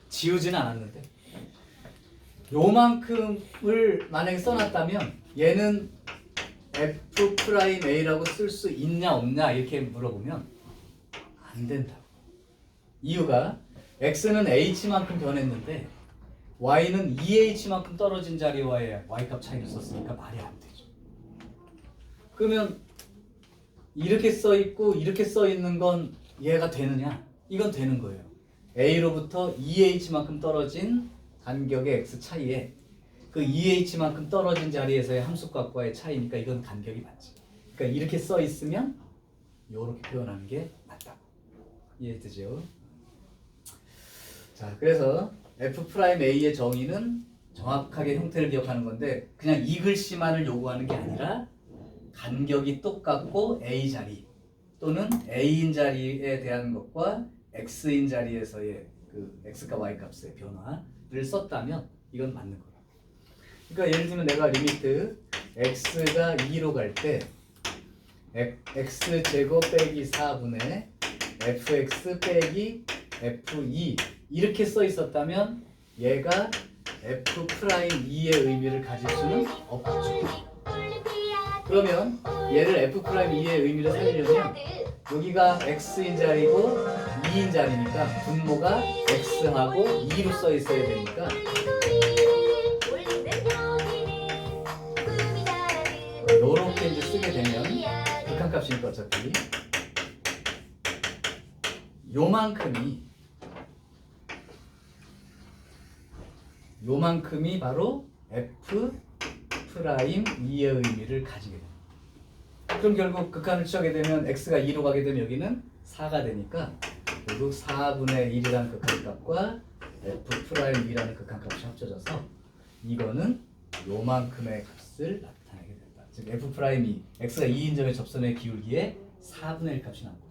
지우지는 않았는데 요만큼을 만약에 써놨다면 얘는 F'A라고 쓸 수 있냐 없냐 이렇게 물어보면 안 된다고. 이유가 X는 H만큼 변했는데 Y는 2H만큼 떨어진 자리와의 Y값 차이를 썼으니까 말이 안 되죠. 그러면 이렇게 써있고 이렇게 써있는 건 얘가 되느냐? 이건 되는 거예요. A로부터 2H만큼 떨어진 간격의 X 차이에 그 2H만큼 떨어진 자리에서의 함수값과의 차이니까 이건 간격이 맞지. 그러니까 이렇게 써있으면 이렇게 표현하는 게 맞다고. 이해되죠? 자, 그래서 F'A의 정의는 정확하게 형태를 기억하는 건데 그냥 이 글씨만을 요구하는 게 아니라 간격이 똑같고 A 자리 또는 A인 자리에 대한 것과 X인 자리에서의 그 X과 Y 값의 변화를 썼다면 이건 맞는 거예요. 그러니까 예를 들면 내가 리미트 X가 2로 갈 때 X제곱 빼기 4분의 Fx 빼기 F2 이렇게 써 있었다면 얘가 F'E의 의미를 가질 수는 없죠. 그러면 얘를 F'E의 의미를 살리려면 여기가 X인 자리고 2인 자리니까 분모가 X하고 2로 써 있어야 되니까 요렇게 이제 쓰게 되면 극한값이니까 어차피 요만큼이 바로 F'E의 의미를 가지게 됩니다. 그럼 결국 극한을 취하게 되면 X가 2로 가게 되면 여기는 4가 되니까 결국 4분의 1이라는 극한값과 F'E라는 극한값이 합쳐져서 이거는 요만큼의 값을 나타내게 된다. 즉 F'E, X가 2인 점의 접선의 기울기에 4분의 1 값이 나온 거죠.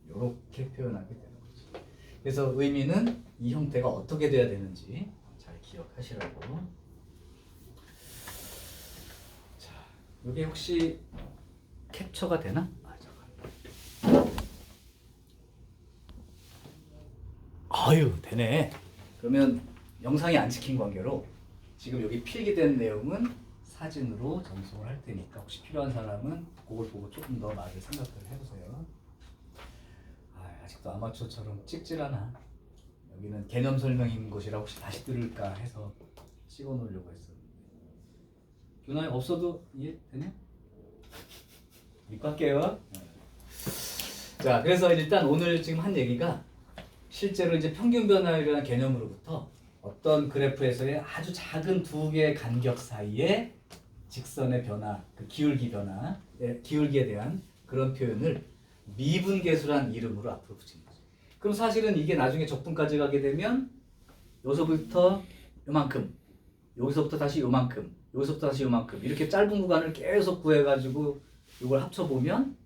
이렇게 표현하게 되는 거죠. 그래서 의미는 이 형태가 어떻게 돼야 되는지 잘 기억하시라고. 자, 이게 혹시 캡처가 되나? 아유, 되네. 그러면 영상이 안 찍힌 관계로 지금 여기 필기된 내용은 사진으로 전송을 할 테니까 혹시 필요한 사람은 그걸 보고 조금 더 말을 생각을 해보세요. 아직도 아마추어처럼 찍질 않아. 여기는 개념 설명인 곳이라 혹시 다시 들을까 해서 찍어 놓으려고 했었는데. 규나야 없어도 이해되냐? 믿고 할게요. 자, 그래서 일단 오늘 지금 한 얘기가 실제로 이제 평균 변화율이라는 개념으로부터 어떤 그래프에서의 아주 작은 두 개의 간격 사이에 직선의 변화, 그 기울기 변화, 기울기에 대한 그런 표현을 미분계수란 이름으로 앞으로 붙이는 거죠. 그럼 사실은 이게 나중에 적분까지 가게 되면 여기서부터 요만큼, 여기서부터 다시 요만큼, 여기서부터 다시 요만큼 이렇게 짧은 구간을 계속 구해가지고 이걸 합쳐보면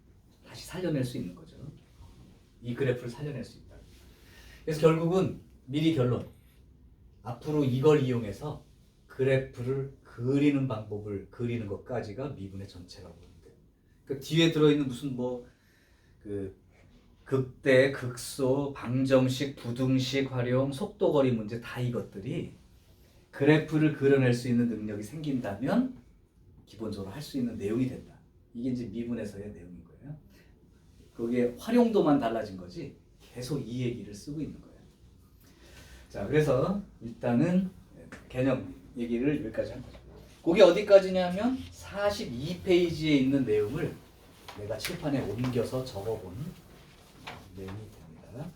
다시 살려낼 수 있는 거죠. 이 그래프를 살려낼 수 있다. 그래서 결국은 미리 결론. 앞으로 이걸 이용해서 그래프를 그리는 방법을 그리는 것까지가 미분의 전체라고 보는데. 그 뒤에 들어있는 무슨 그 극대, 극소, 방정식, 부등식 활용, 속도거리 문제 다 이것들이 그래프를 그려낼 수 있는 능력이 생긴다면 기본적으로 할 수 있는 내용이 된다. 이게 이제 미분에서의 내용인 거예요. 그게 활용도만 달라진 거지 계속 이 얘기를 쓰고 있는 거예요. 자, 그래서 일단은 개념 얘기를 여기까지 한 거죠. 그게 어디까지냐면 42페이지에 있는 내용을 내가 칠판에 옮겨서 적어본 내용이 됩니다.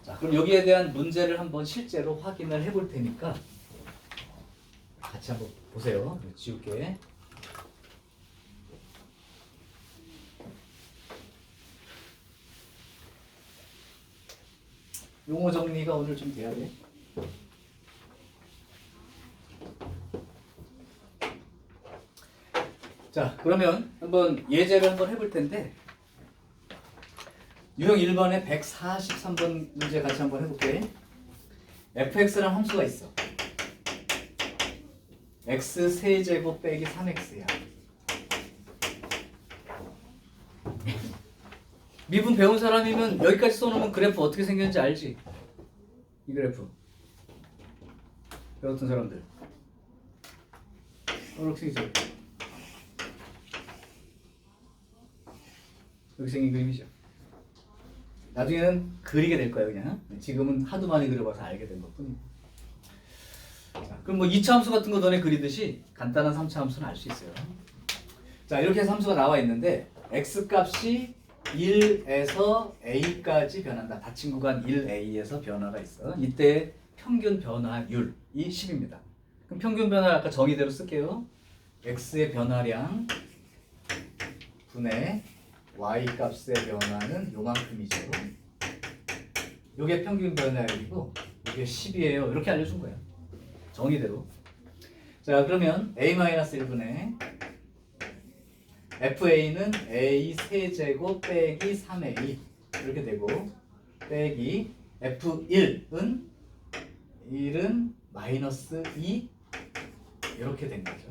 자, 그럼 여기에 대한 문제를 한번 실제로 확인을 해볼 테니까 같이 한번 보세요. 지울게. 용어 정리가 오늘 좀 돼야 돼. 자, 그러면 한번 예제를 한번 해볼 텐데 유형 1번에 143번 문제 같이 한번 해볼게. fx라는 함수가 있어. x 세제곱 빼기 3x야. 미분 배운 사람이면 여기까지 써놓으면 그래프 어떻게 생겼는지 알지? 이 그래프 배웠던 사람들 초록색이죠. 여기 생긴 그림이죠. 나중에는 그리게 될 거예요. 그냥 지금은 하도 많이 그려봐서 알게 된 것뿐이고. 그럼 뭐 2차 함수 같은 거 너네 그리듯이 간단한 3차 함수는 알 수 있어요. 자, 이렇게 해서 함수가 나와 있는데 x값이 1에서 a까지 변한다. 닫힌 구간 1a에서 변화가 있어. 이때 평균 변화율이 10입니다. 그럼 평균 변화 아까 정의대로 쓸게요. x의 변화량 분의 y 값의 변화는 요만큼이죠. 요게 평균 변화율이고 이게 10이에요. 이렇게 알려준 거야. 정의대로. 자, 그러면 a-1분의 fa는 a 세제곱 빼기 3a 이렇게 되고 빼기 f1은 1은 마이너스 2 이렇게 된 거죠.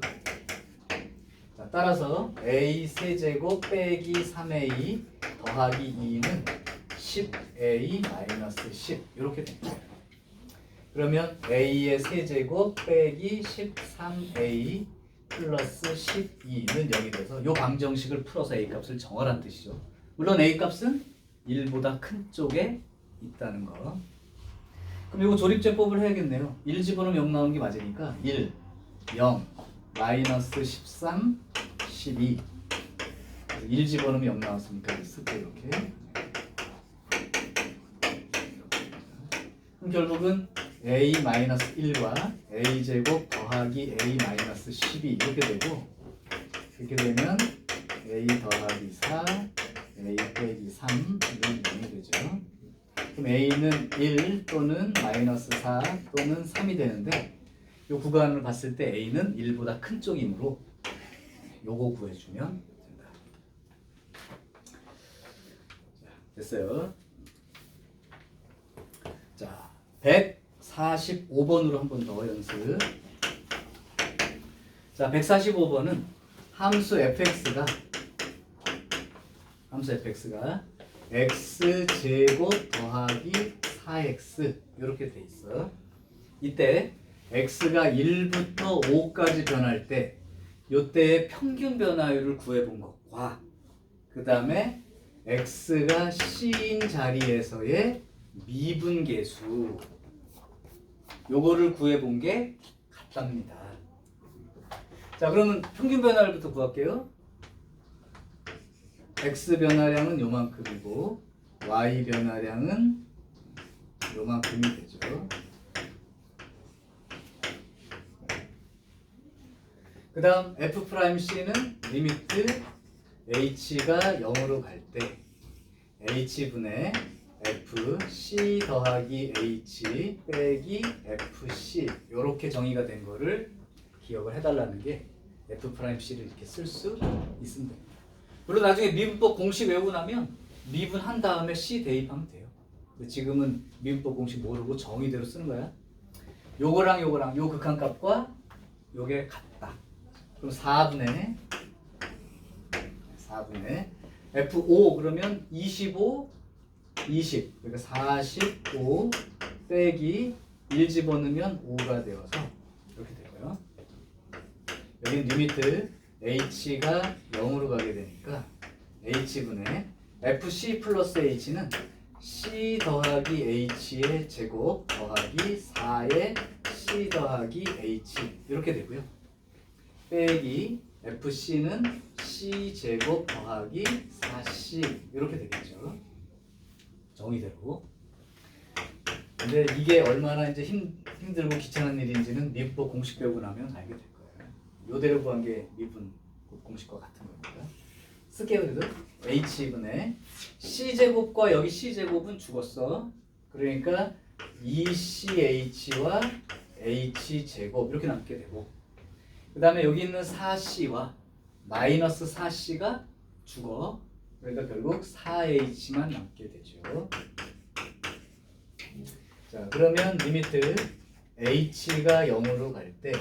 자, 따라서 a 세제곱 빼기 3a 더하기 2는 10a 마이너스 10 이렇게 된 거예요. 그러면 a의 세제곱 빼기 13a 플러스 12는 0이 돼서 이 방정식을 풀어서 a 값을 정하라는 뜻이죠. 물론 a 값은 1보다 큰 쪽에 있다는 거. 그럼 이거 조립제법을 해야겠네요. 1 집어넣으면 0 나오는 게 맞으니까 1, 0, 마이너스 13, 12 1 집어넣으면 0 나왔으니까 쓸게요. 이렇게. 그럼 결국은 a-1과 a제곱 더하기 a-12 이렇게 되고 이렇게 되면 a 더하기 4, a 빼기 3은 0이 되죠. 그럼 a는 1 또는 마이너스 4 또는 3이 되는데 이 구간을 봤을 때 a는 1보다 큰 쪽이므로 요거 구해주면 된다. 자, 됐어요. 자, 145번으로 한 번 더 연습. 자, 145번은 함수 fx가 x제곱 더하기 4x 이렇게 돼 있어. 이때 x가 1부터 5까지 변할 때 요때의 평균 변화율을 구해본 것과 그 다음에 x가 c인 자리에서의 미분계수 요거를 구해본 게 같답니다. 자, 그러면 평균 변화율부터 구할게요. x 변화량은 요만큼이고 y 변화량은 요만큼이 되죠. 그 다음 f'c는 리미트 h가 0으로 갈 때 h분의 fc 더하기 h 빼기 fc 이렇게 정의가 된 거를 기억을 해달라는 게 f'c를 이렇게 쓸 수 있습니다. 물론 나중에 미분법 공식 외우고 나면 미분한 다음에 c 대입하면 돼요. 근데 지금은 미분법 공식 모르고 정의대로 쓰는 거야. 요거랑 요거랑 요 극한값과 요게 같다. 그럼 4분의 f5 그러면 25 20 그러니까 45 빼기 1 집어넣으면 5가 되어서 이렇게 되고요. 여기는 리미트 h가 0으로 가게 되니까 h분의 fc 플러스 h는 c 더하기 h의 제곱 더하기 4의 c 더하기 h 이렇게 되고요. 빼기 fc는 c 제곱 더하기 4c 이렇게 되겠죠. 정의대로. 근데 이게 얼마나 이제 힘들고 귀찮은 일인지는 미분법 공식 배우고 나면 알게 될 거예요. 요대로 구한 게 미분 공식과 같은 겁니다. 쓸게요. 그래도 h분의 c제곱과 여기 c제곱은 죽었어. 그러니까 2ch와 h제곱 이렇게 남게 되고 그 다음에 여기 있는 4c와 마이너스 4c가 죽어. 그러니까 결국 4h만 남게 되죠. 자, 그러면 리미트 h가 0으로 갈 때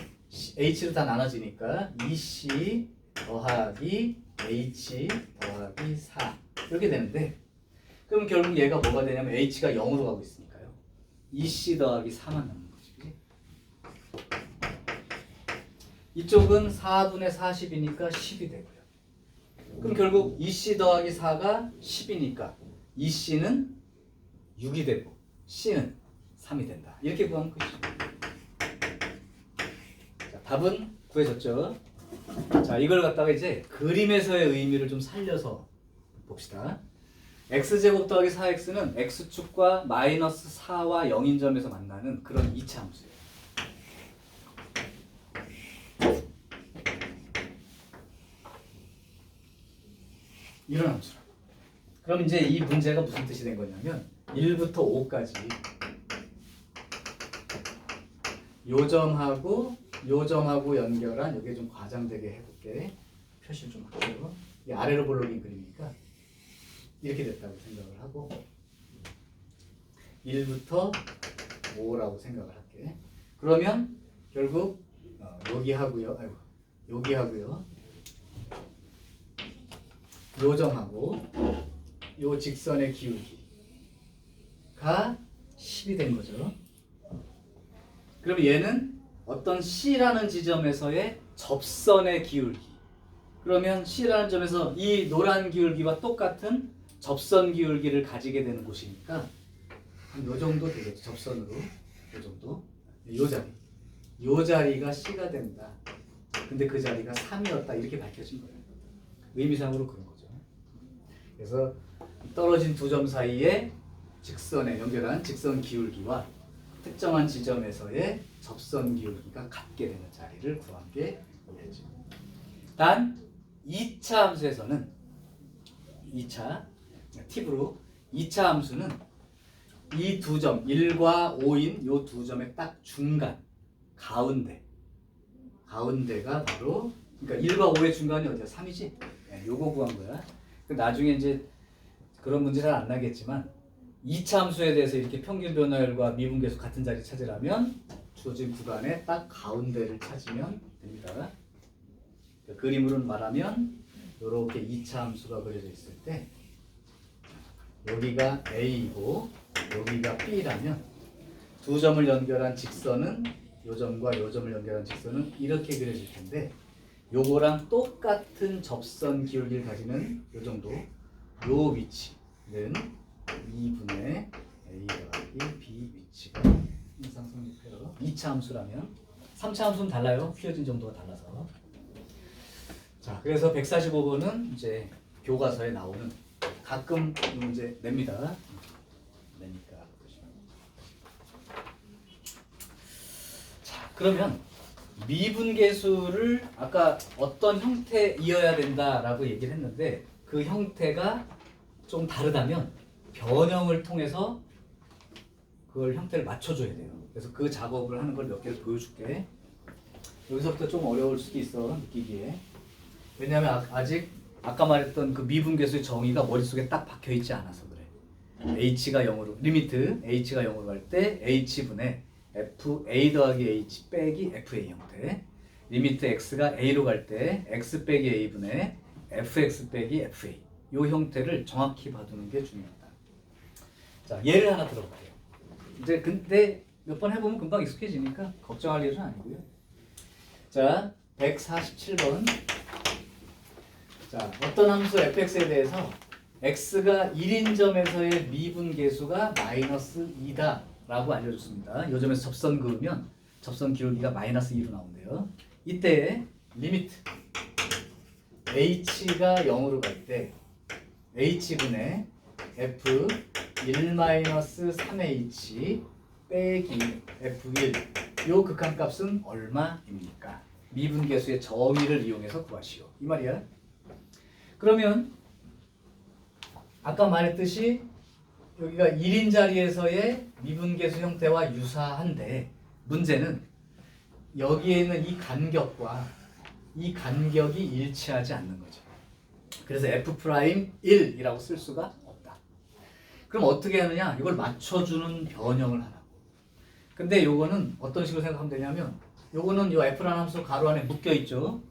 h로 다 나눠지니까 2c 더하기 h 더하기 4 이렇게 되는데 그럼 결국 얘가 뭐가 되냐면 h가 0으로 가고 있으니까요. 2c 더하기 4만 남는 거지. 그치? 이쪽은 4분의 40이니까 10이 되고요. 그럼 결국 2c 더하기 4가 10이니까 2c는 6이 되고 c는 3이 된다. 이렇게 구하면 끝이죠. 자, 답은 구해졌죠. 자, 이걸 갖다가 이제 그림에서의 의미를 좀 살려서 봅시다. x제곱 더하기 4x는 x축과 마이너스 4와 0인 점에서 만나는 그런 2차 함수예요. 이런 함수라고. 그럼 이제 이 문제가 무슨 뜻이 된 거냐면 1부터 5까지 요 점하고 연결한, 여기에 좀 과장되게 해볼게. 표시를 좀 할게요. 이 아래로 볼록인 그림이니까 이렇게 됐다고 생각을 하고 1부터 5라고 생각을 할게. 그러면 결국 여기 하고요. 여기 하고요. 요 점하고 요 직선의 기울기가 10이 된 거죠. 그럼 얘는 어떤 C라는 지점에서의 접선의 기울기. 그러면 C라는 점에서 이 노란 기울기와 똑같은 접선 기울기를 가지게 되는 곳이니까 요 정도 되겠죠. 접선으로 요 정도. 요 자리가 C가 된다. 근데 그 자리가 3이었다. 이렇게 밝혀진 거예요. 의미상으로 그런 거죠. 그래서 떨어진 두 점 사이에 직선에 연결한 직선 기울기와 특정한 지점에서의 접선 기울기가 같게 되는 자리를 구한 게 이거죠. 단 2차 함수에서는 2차 팁으로 2차 함수는 이 두 점 1과 5인 요 두 점의 딱 중간 가운데가 바로, 그러니까 1과 5의 중간이 어디야? 3이지? 네, 요거 구한 거야. 나중에 이제 그런 문제 잘 안 나겠지만 2차 함수에 대해서 이렇게 평균 변화율과 미분계수 같은 자리 찾으려면 주어진 구간의 딱 가운데를 찾으면 됩니다. 그림으로 말하면 이렇게 2차 함수가 그려져 있을 때 여기가 A이고 여기가 B라면 두 점을 연결한 직선은 요 점과 요 점을 연결한 직선은 이렇게 그려질 텐데 요거랑 똑같은 접선 기울기를 가지는 요 정도 요 위치는 2분의 A 더하기 B 위치가 인상성립해요. 2차 함수라면 3차 함수는 달라요. 휘어진 정도가 달라서. 자, 그래서 145번은 이제 교과서에 나오는, 가끔 이 문제 냅니다. 내니까. 자, 그러면 미분계수를 아까 어떤 형태이어야 된다라고 얘기를 했는데 그 형태가 좀 다르다면 변형을 통해서 그걸 형태를 맞춰줘야 돼요. 그래서 그 작업을 하는 걸 몇 개를 보여줄게. 여기서부터 좀 어려울 수도 있어, 느끼기에. 왜냐하면 아직 아까 말했던 그 미분계수의 정의가 머릿속에 딱 박혀있지 않아서 그래. h가 0으로, 리미트 h가 0으로 갈 때 h분의 f a 더하기 h 빼기 fa 형태, 리미트 x가 a로 갈 때 x 빼기 a분의 fx 빼기 fa, 요 형태를 정확히 봐두는 게 중요하다. 자, 예를 하나 들어볼게요. 이제 근데 몇 번 해보면 금방 익숙해지니까 걱정할 일은 아니고요. 자, 147번. 자, 어떤 함수 fx에 대해서 x가 1인 점에서의 미분계수가 마이너스 2다 라고 알려줬습니다. 이 점에서 접선 그으면 접선 기울기가 마이너스 2로 나온대요. 이때 리미트 h가 0으로 갈 때 h분의 f 1-3h 빼기 f1, 요 극한값은 얼마입니까? 미분계수의 정의를 이용해서 구하시오. 이 말이야. 그러면 아까 말했듯이 여기가 1인 자리에서의 미분계수 형태와 유사한데 문제는 여기에 있는 이 간격과 이 간격이 일치하지 않는 거죠. 그래서 F'1이라고 쓸 수가 없다. 그럼 어떻게 하느냐? 이걸 맞춰주는 변형을 하라고. 근데 요거는 어떤 식으로 생각하면 되냐면 요거는 요 F라는 함수 가로 안에 묶여있죠.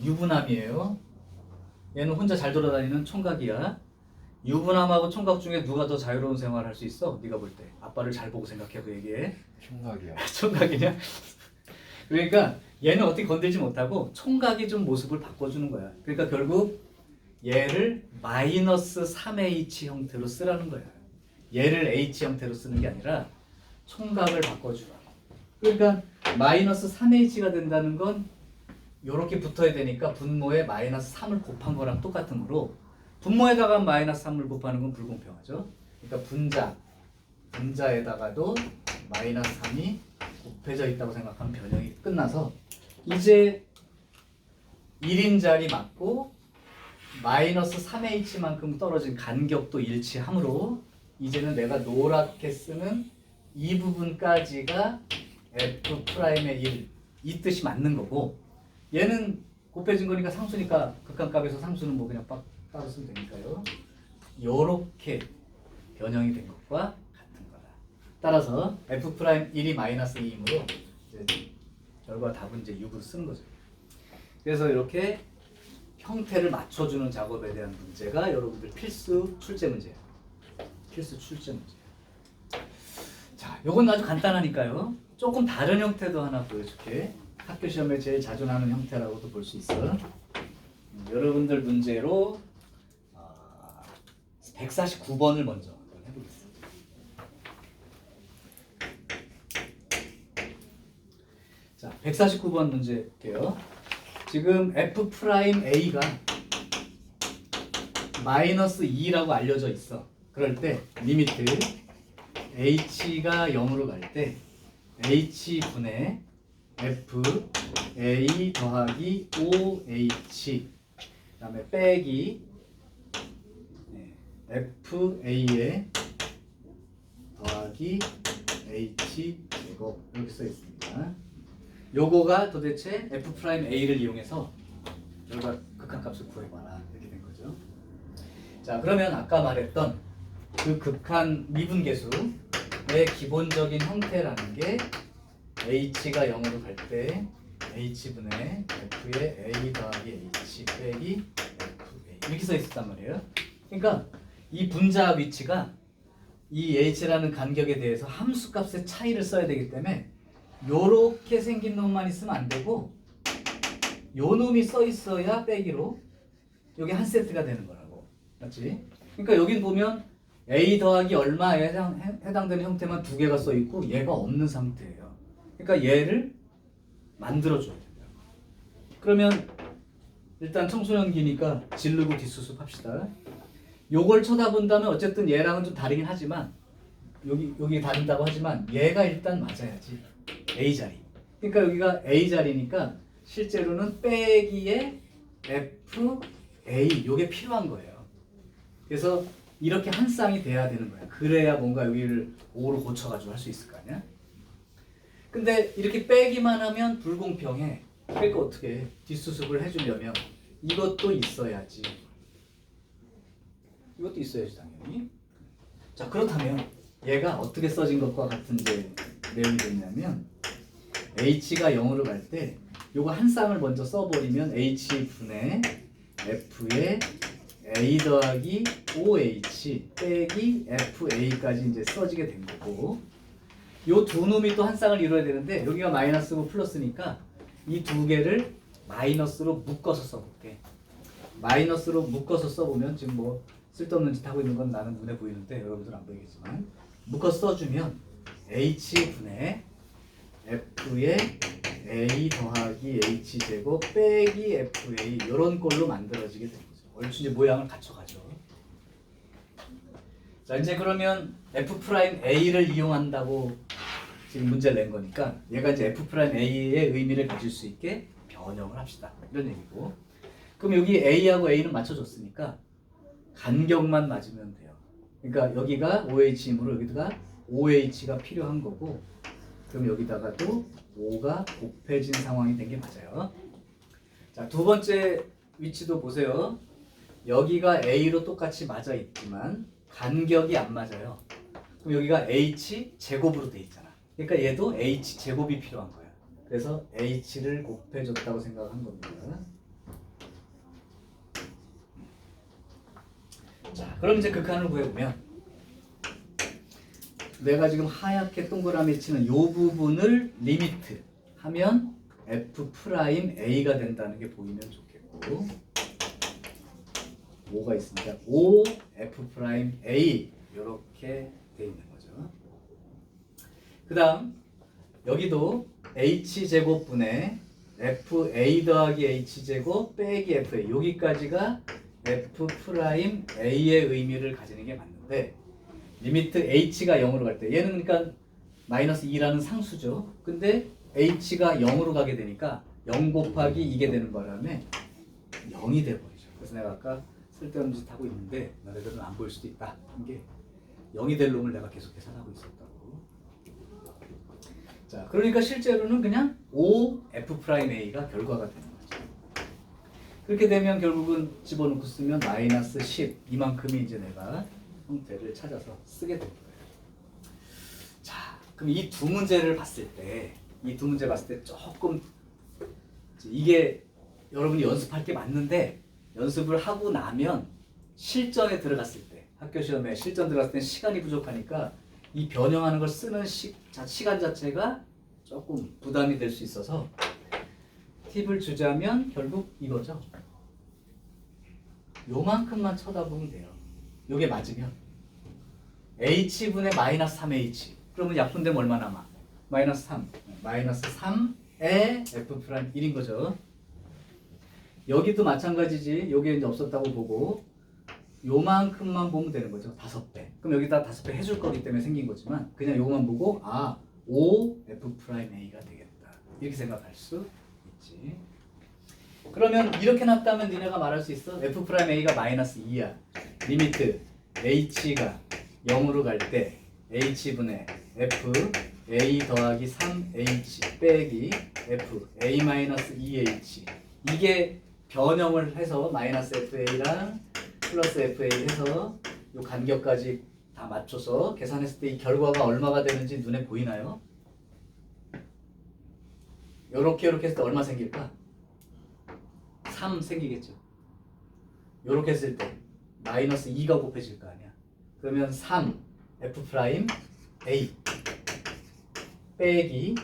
유분함이에요. 얘는 혼자 잘 돌아다니는 총각이야. 유부남하고 총각 중에 누가 더 자유로운 생활을 할 수 있어? 네가 볼 때. 아빠를 잘 보고 생각해서 얘기해. 총각이요. 총각이냐? 그러니까 얘는 어떻게 건들지 못하고 총각이 좀 모습을 바꿔주는 거야. 그러니까 결국 얘를 마이너스 3H 형태로 쓰라는 거야. 얘를 H 형태로 쓰는 게 아니라 총각을 바꿔주라. 그러니까 마이너스 3H가 된다는 건 이렇게 붙어야 되니까 분모에 마이너스 3을 곱한 거랑 똑같으므로 분모에다가 마이너스 3을 곱하는 건 불공평하죠. 그러니까 분자에다가도 마이너스 3이 곱해져 있다고 생각하면 변형이 끝나서 이제 1인자리 맞고 마이너스 3H만큼 떨어진 간격도 일치하므로 이제는 내가 노랗게 쓰는 이 부분까지가 F'의 1, 이 뜻이 맞는 거고 얘는 곱해진 거니까 상수니까 극한값에서 상수는 뭐 그냥 따로 쓰면 되니까요. 요렇게 변형이 된 것과 같은 거다. 따라서 F'1이 마이너스 2이므로 결과 답은 이제 6으로 쓰는 거죠. 그래서 이렇게 형태를 맞춰주는 작업에 대한 문제가 여러분들 필수 출제 문제예요. 필수 출제 문제. 자, 요건 아주 간단하니까요. 조금 다른 형태도 하나 보여줄게. 학교 시험에 제일 자주 나오는 형태라고도 볼 수 있어. 여러분들 문제로 149번을 먼저 한번 해보겠습니다. 자, 149번 문제 볼게요. 지금 F'A가 마이너스 2라고 알려져 있어. 그럴 때 리미트 H가 0으로 갈 때 H분의 F A 더하기 OH 그 다음에 빼기 FA에 더하기 H 제곱 이렇게 써 있습니다. 요거가 도대체 F'A를 이용해서 결과 극한값을 구해봐라 이렇게 된 거죠. 자, 그러면 아까 말했던 그 극한 미분계수의 기본적인 형태라는 게 H가 0으로 갈 때 H분의 F의 A 더하기 H 빼기 FA 이렇게 써 있었단 말이에요. 그러니까 이 분자 위치가 이 H라는 간격에 대해서 함수값의 차이를 써야 되기 때문에 요렇게 생긴 놈만 있으면 안 되고 요 놈이 써 있어야 빼기로 여기 한 세트가 되는 거라고. 맞지? 그러니까 여긴 보면 A 더하기 얼마에 해당되는 형태만 두 개가 써 있고 얘가 없는 상태예요. 그러니까 얘를 만들어줘야 된다. 그러면 일단 청소년기니까 지르고 뒷수습 합시다. 요걸 쳐다본다면 어쨌든 얘랑은 좀 다르긴 하지만 여기 다른다고 하지만 얘가 일단 맞아야지. A 자리. 그러니까 여기가 A 자리니까 실제로는 빼기에 F A 요게 필요한 거예요. 그래서 이렇게 한 쌍이 돼야 되는 거야. 그래야 뭔가 여기를 5로 고쳐가지고 할 수 있을 거 아니야? 근데 이렇게 빼기만 하면 불공평해. 그러니까 어떻게 해? 뒷수습을 해주려면 이것도 있어야지. 이것도 있어야지 당연히. 자, 그렇다면 얘가 어떻게 써진 것과 같은 내용이 됐냐면 H가 0으로 갈 때 요거 한 쌍을 먼저 써버리면 H분의 F의 A 더하기 OH 빼기 FA까지 이제 써지게 된 거고 요 두 놈이 또 한 쌍을 이루어야 되는데 여기가 마이너스고 플러스니까 이 두 개를 마이너스로 묶어서 써볼게. 마이너스로 묶어서 써보면 지금 뭐 쓸데없는 짓 하고 있는 건 나는 눈에 보이는데 여러분들은 안 보이겠지만 묶어서 써주면 H분의 F의 A 더하기 H 제곱 빼기 FA 이런 꼴로 만들어지게 되는 거죠. 얼추 이제 모양을 갖춰가죠. 자, 이제 그러면 F'A를 이용한다고 지금 문제를 낸 거니까 얘가 이제 F'A의 의미를 가질 수 있게 변형을 합시다. 이런 얘기고. 그럼 여기 A하고 A는 맞춰줬으니까 간격만 맞으면 돼요. 그러니까 여기가 OH이므로 여기다가 OH가 필요한 거고 그럼 여기다가도 5가 곱해진 상황이 된 게 맞아요. 자, 두 번째 위치도 보세요. 여기가 A로 똑같이 맞아 있지만 간격이 안 맞아요. 그럼 여기가 H 제곱으로 돼 있잖아. 그러니까 얘도 H 제곱이 필요한 거야. 그래서 H를 곱해줬다고 생각한 겁니다. 자, 그럼 이제 극한을 구해보면 내가 지금 하얗게 동그라미 치는 요 부분을 리미트 하면 f 프라임 a가 된다는 게 보이면 좋겠고, 5가 있으니까 5 f 프라임 a 이렇게 돼 있는 거죠. 그 다음 여기도 h 제곱분의 fa 더하기 h 제곱 빼기 fa, 여기까지가 f 프라임 a의 의미를 가지는 게 맞는데, 리미트 h가 0으로 갈 때 얘는 그러니까 마이너스 2라는 상수죠. 근데 h가 0으로 가게 되니까 0 곱하기 이게 되는 바람에 0이 돼버리죠. 그래서 내가 아까 쓸데없는 짓 하고 있는데 너네들은 안 보일 수도 있다. 이게 0이 될 놈을 내가 계속 계산하고 있었다고. 자, 그러니까 실제로는 그냥 5f'a가 결과가 되는 거죠. 그렇게 되면 결국은 집어넣고 쓰면 마이너스 10 이만큼이 이제 내가 형태를 찾아서 쓰게 될 거예요. 자, 그럼 이 두 문제를 봤을 때, 조금 이게 여러분이 연습할 게 맞는데, 연습을 하고 나면 실전에 들어갔을 때, 학교 시험에 실전 들어갔을 때 시간이 부족하니까 이 변형하는 걸 쓰는 시간 자체가 조금 부담이 될 수 있어서 팁을 주자면 결국 이거죠. 요만큼만 쳐다보면 돼요. 요게 맞으면 h분의 마이너스 3h, 그러면 약분되면 얼마 남아? 마이너스 3. 마이너스 3의 f'1인 거죠. 여기도 마찬가지지. 여기에 이제 없었다고 보고 요만큼만 보면 되는 거죠. 5배. 그럼 여기다 5배 해줄 거기 때문에 생긴 거지만 그냥 요거만 보고 5f'a가 되겠다. 이렇게 생각할 수 있지. 그러면 이렇게 놨다면 니네가 말할 수 있어. f'a가 마이너스 2야. 리미트 h가 0으로 갈 때 h분의 f a 더하기 3h 빼기 f a 마이너스 2h, 이게 변형을 해서 마이너스 fa랑 플러스 fa 해서 이 간격까지 다 맞춰서 계산했을 때 이 결과가 얼마가 되는지 눈에 보이나요? 요렇게 했을 때 얼마 생길까? 3 생기겠죠. 요렇게 했을 때 마이너스 2가 곱해질 거 아니야. 그러면 3 f 프라임 a 빼기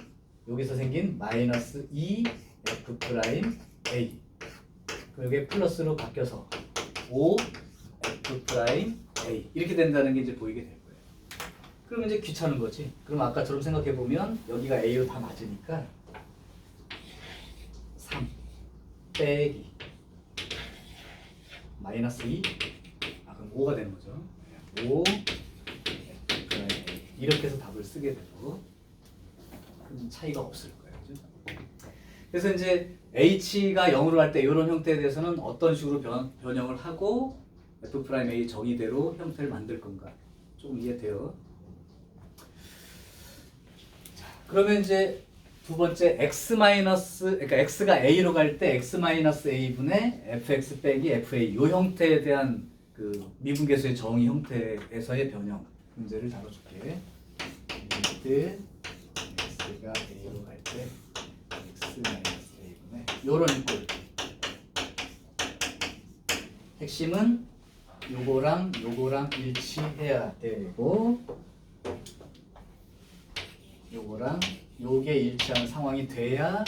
여기서 생긴 마이너스 2 f 프라임 a, 그리고 이게 플러스로 바뀌어서 5 f 프라임 a 이렇게 된다는 게 이제 보이게 될 거예요. 그러면 이제 귀찮은 거지. 그럼 아까처럼 생각해 보면 여기가 a로 다 맞으니까 3 빼기 마이너스 2, 그럼 5가 되는 거죠. 5 이렇게 해서 답을 쓰게 되고 큰 차이가 없을 거예요. 그죠? 그래서 이제 h가 0으로 갈 때 이런 형태에 대해서는 어떤 식으로 변형을 하고 f'a 정의대로 형태를 만들 건가 조금 이해돼요. 자, 그러면 이제 두 번째 그러니까 x가 a로 갈 때 x-a분의 fx 빼기 fa, 이 형태에 대한 그 미분계수의 정의 형태에서의 변형 문제를 다뤄줄게. 리미트 x가 a로 갈 때 x-a분의 요런 꼴. 핵심은 요거랑 일치해야 되고 요거랑 요게 일치하는 상황이 돼야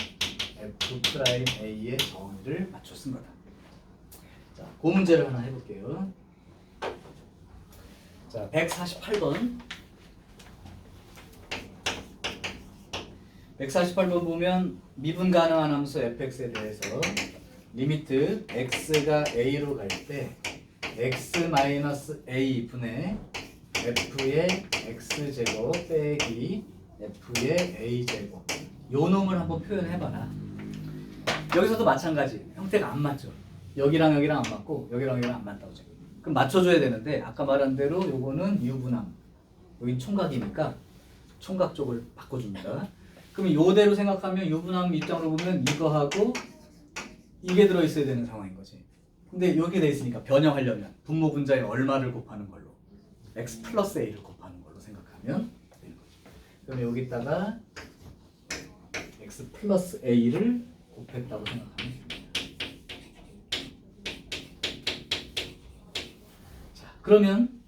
f'a의 정의를 맞춰 쓴 거다. 자, 그 문제를 하나 해볼게요. 자, 148번. 148번 보면 미분 가능한 함수 fx에 대해서 리미트 x가 a로 갈 때 x-a 분의 f의 x제곱 빼기 f의 a제곱, 요 놈을 한번 표현해봐라. 여기서도 마찬가지. 형태가 안 맞죠. 여기랑 안 맞고 여기랑 안 맞다고 지금. 그럼 맞춰줘야 되는데 아까 말한 대로 요거는 유분함, 여기 총각이니까 총각 쪽을 바꿔줍니다. 그럼 요대로 생각하면 유분함 입장으로 보면 이거하고 이게 들어있어야 되는 상황인 거지. 근데 여기 돼 있으니까 변형하려면 분모 분자에 얼마를 곱하는 걸로, x 플러스 a를 곱하는 걸로 생각하면 되는 거죠. 그럼 여기다가 x 플러스 a를 곱했다고 생각하면 됩니다. 자, 그러면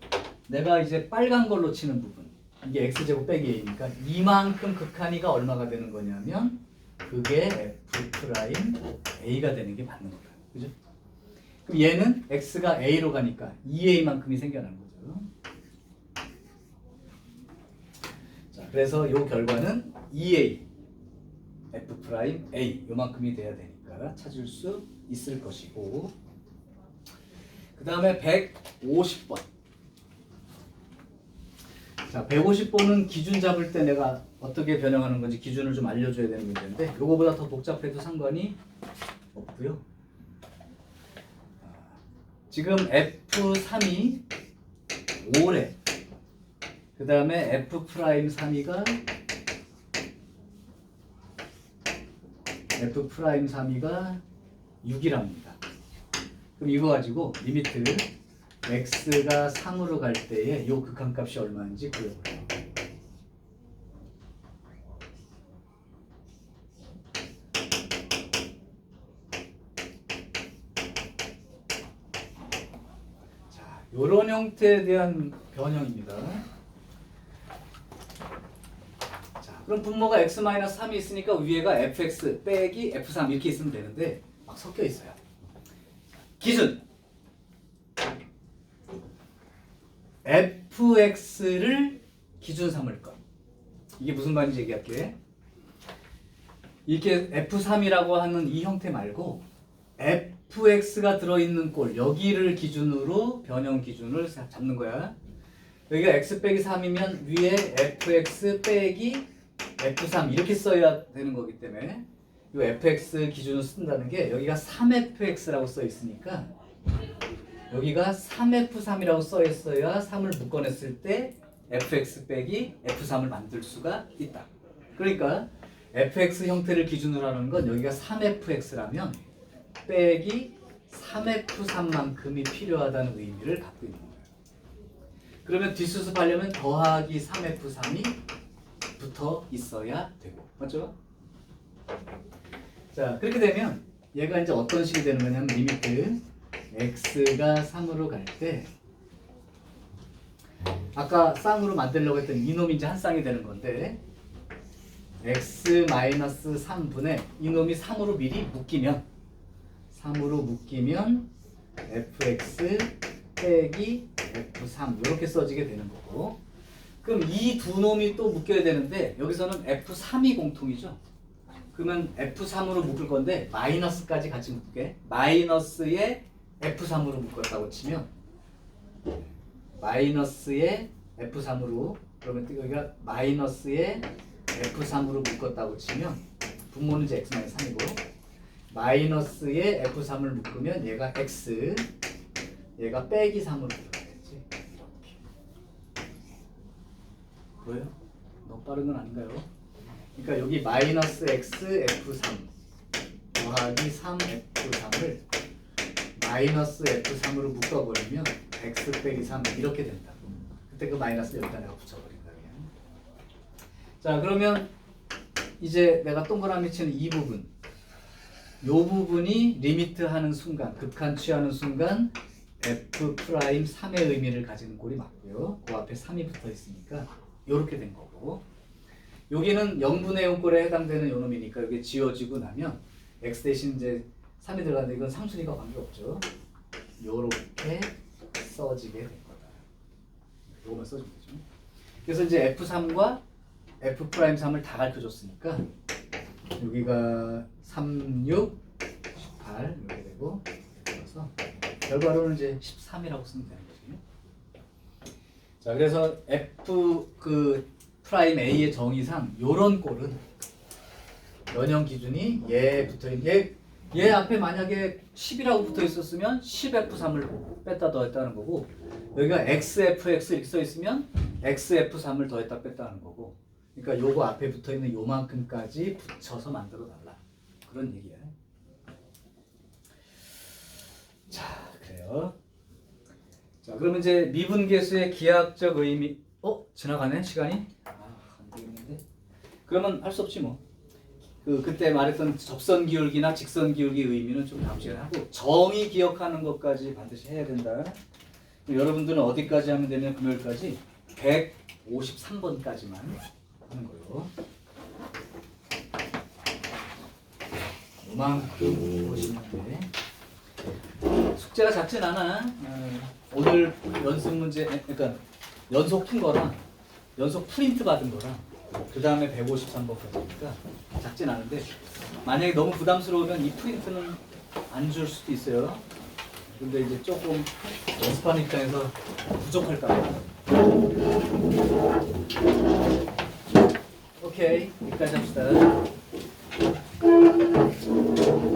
내가 이제 빨간 걸로 치는 부분, 이게 x제곱 빼기 a니까 이만큼 극한이가 얼마가 되는 거냐면 그게 f 프라임 a가 되는 게 맞는 거다. 그죠? 그럼 얘는 x가 a로 가니까 2a만큼이 생겨나는 거죠. 자, 그래서 요 결과는 2a f 프라임 a 요만큼이 돼야 되니까 찾을 수 있을 것이고, 그 다음에 150번. 자, 150번은 기준 잡을 때 내가 어떻게 변형하는 건지 기준을 좀 알려줘야 되는 문제인데 요거보다 더 복잡해도 상관이 없고요. 지금 F3이 5래. 그 다음에 F 프라임 3이가 F 프라임 3이가 6이랍니다. 그럼 이거 가지고 리미트 x가 3으로 갈 때에 요 극한값이 얼마인지 구해보래요. 자, 요런 형태에 대한 변형입니다. 자, 그럼 분모가 x-3이 있으니까 위에가 fx 빼기 f3 이렇게 있으면 되는데 막 섞여 있어요. 기준 fx를 기준 삼을 것. 이게 무슨 말인지 얘기할게. 이렇게 f3이라고 하는 이 형태 말고 fx가 들어있는 꼴 여기를 기준으로 변형 기준을 잡는 거야. 여기가 x 빼기 3이면 위에 fx 빼기 f3 이렇게 써야 되는 거기 때문에 이 fx 기준을 쓴다는 게 여기가 3fx라고 써 있으니까 여기가 3f3이라고 써 있어야 3을 묶어냈을 때 fx 빼기 f3을 만들 수가 있다. 그러니까 fx 형태를 기준으로 하는 건 여기가 3fx라면 빼기 3f3만큼이 필요하다는 의미를 갖고 있는 거예요. 그러면 뒷수습하려면 더하기 3f3이 붙어 있어야 되고, 맞죠? 자, 그렇게 되면 얘가 이제 어떤 식이 되는 거냐면 리미트 x가 3으로 갈 때 아까 쌍으로 만들려고 했던 이놈이 이제 한 쌍이 되는 건데 x-3분의 이놈이 3으로 미리 묶이면 3으로 묶이면 fx 빼기 f3 이렇게 써지게 되는 거고, 그럼 이 두 놈이 또 묶여야 되는데 여기서는 f3이 공통이죠. 그러면 f3으로 묶을 건데 마이너스까지 같이 묶게, 마이너스에 f3으로 묶었다고 치면 마이너스에 f3으로, 그러면 여기가 마이너스에 f3으로 묶었다고 치면 분모는 이제 x-3이고 마이너스에 f3을 묶으면 얘가 x, 얘가 빼기 3으로 들어가야지. 이렇게 보여요? 너무 빠른 건 아닌가요? 그러니까 여기 마이너스 x f3 더하기 3 f3을 마이너스 f3으로 묶어버리면 x 빼기 3 이렇게 된다. 그때 그 마이너스 여기다 내가 붙여버린다 그냥. 자, 그러면 이제 내가 동그라미 치는 이 부분, 요 부분이 리미트 하는 순간, 극한 취하는 순간 f 프라임 3의 의미를 가지는 꼴이 맞고요. 그 앞에 3이 붙어 있으니까 요렇게 된 거고, 여기는 0분의 0 꼴에 해당되는 요 놈이니까 이게 지워지고 나면 x 대신 이제 3이 들어가는데 이건 상수니까 관계없죠. 요렇게 써지게 된 거다. 요거만 써주면 되죠. 그래서 이제 f3과 f 프라임 3을 다 가르쳐줬으니까 여기가 3, 6, 18 이렇게 되고, 그래서 결과로는 이제 13이라고 쓰면 되는 거지. 자, 그래서 f 그 프라임 a의 정의상 요런 꼴은 변형 기준이 얘 붙어있는 얘 앞에 만약에 10이라고 붙어 있었으면 10f3을 뺐다 더했다는 거고, 여기가 xfx 이렇게 써 있으면 xf3을 더했다 뺐다는 거고, 그러니까 요거 앞에 붙어 있는 요만큼까지 붙여서 만들어 달라 그런 얘기야. 자, 그래요. 자, 그러면 이제 미분계수의 기하학적 의미. 지나가네 시간이. 안 되겠는데. 그러면 할 수 없지 뭐. 그때 말했던 접선 기울기나 직선 기울기 의미는 좀 다음 시간에 하고, 정의 기억하는 것까지 반드시 해야 된다. 여러분들은 어디까지 하면 되냐? 금요일까지 153번까지만 하는 거예요. 이만큼 보시면 돼. 숙제가 작진 않아. 오늘 연습 문제, 그러니까 연속 푼 거랑 연속 프린트 받은 거랑 그 다음에 153번까지니까 작진 않은데 만약에 너무 부담스러우면 이 프린트는 안 줄 수도 있어요. 근데 이제 조금 연습하는 입장에서 부족할까 봐. 오케이, 여기까지 합시다.